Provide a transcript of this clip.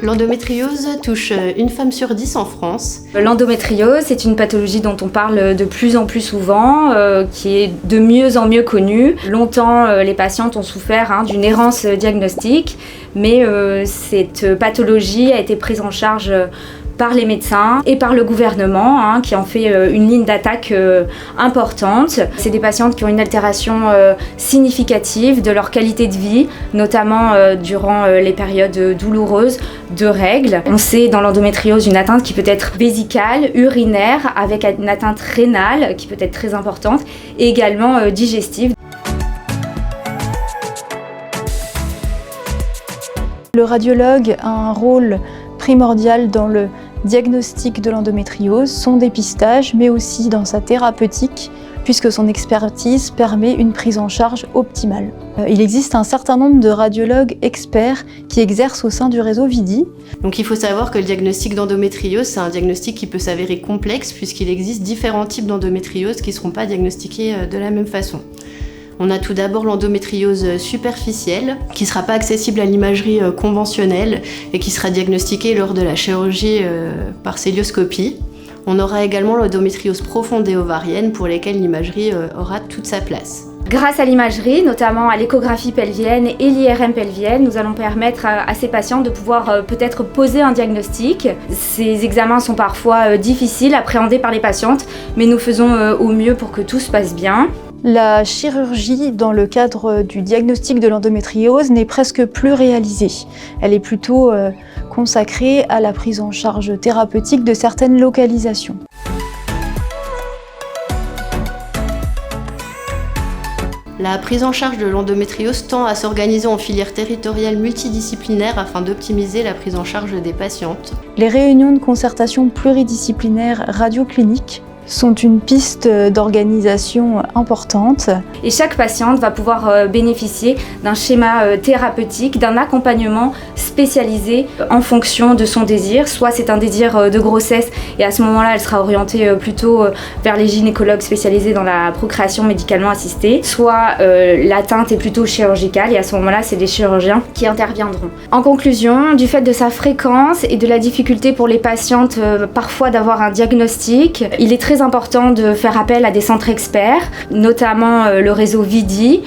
L'endométriose touche une femme sur 10 en France. L'endométriose, c'est une pathologie dont on parle de plus en plus souvent, qui est de mieux en mieux connue. Longtemps, les patientes ont souffert d'une errance diagnostique, mais cette pathologie a été prise en charge par les médecins et par le gouvernement qui en fait une ligne d'attaque importante. C'est des patientes qui ont une altération significative de leur qualité de vie, notamment durant les périodes douloureuses de règles. On sait dans l'endométriose une atteinte qui peut être vésicale, urinaire, avec une atteinte rénale qui peut être très importante et également digestive. Le radiologue a un rôle primordial dans le diagnostic de l'endométriose, son dépistage, mais aussi dans sa thérapeutique, puisque son expertise permet une prise en charge optimale. Il existe un certain nombre de radiologues experts qui exercent au sein du réseau VIDI. Donc il faut savoir que le diagnostic d'endométriose, c'est un diagnostic qui peut s'avérer complexe, puisqu'il existe différents types d'endométriose qui ne seront pas diagnostiqués de la même façon. On a tout d'abord l'endométriose superficielle, qui ne sera pas accessible à l'imagerie conventionnelle et qui sera diagnostiquée lors de la chirurgie par cœlioscopie. On aura également l'endométriose profonde et ovarienne, pour lesquelles l'imagerie aura toute sa place. Grâce à l'imagerie, notamment à l'échographie pelvienne et l'IRM pelvienne, nous allons permettre à ces patients de pouvoir peut-être poser un diagnostic. Ces examens sont parfois difficiles à appréhender par les patientes, mais nous faisons au mieux pour que tout se passe bien. La chirurgie dans le cadre du diagnostic de l'endométriose n'est presque plus réalisée. Elle est plutôt consacrée à la prise en charge thérapeutique de certaines localisations. La prise en charge de l'endométriose tend à s'organiser en filière territoriale multidisciplinaire afin d'optimiser la prise en charge des patientes. Les réunions de concertation pluridisciplinaire radioclinique sont une piste d'organisation importante. Et chaque patiente va pouvoir bénéficier d'un schéma thérapeutique, d'un accompagnement spécialisé en fonction de son désir. Soit c'est un désir de grossesse et à ce moment-là, elle sera orientée plutôt vers les gynécologues spécialisés dans la procréation médicalement assistée. Soit l'atteinte est plutôt chirurgicale et à ce moment-là, c'est des chirurgiens qui interviendront. En conclusion, du fait de sa fréquence et de la difficulté pour les patientes parfois d'avoir un diagnostic, il est très important de faire appel à des centres experts, notamment le réseau VIDI,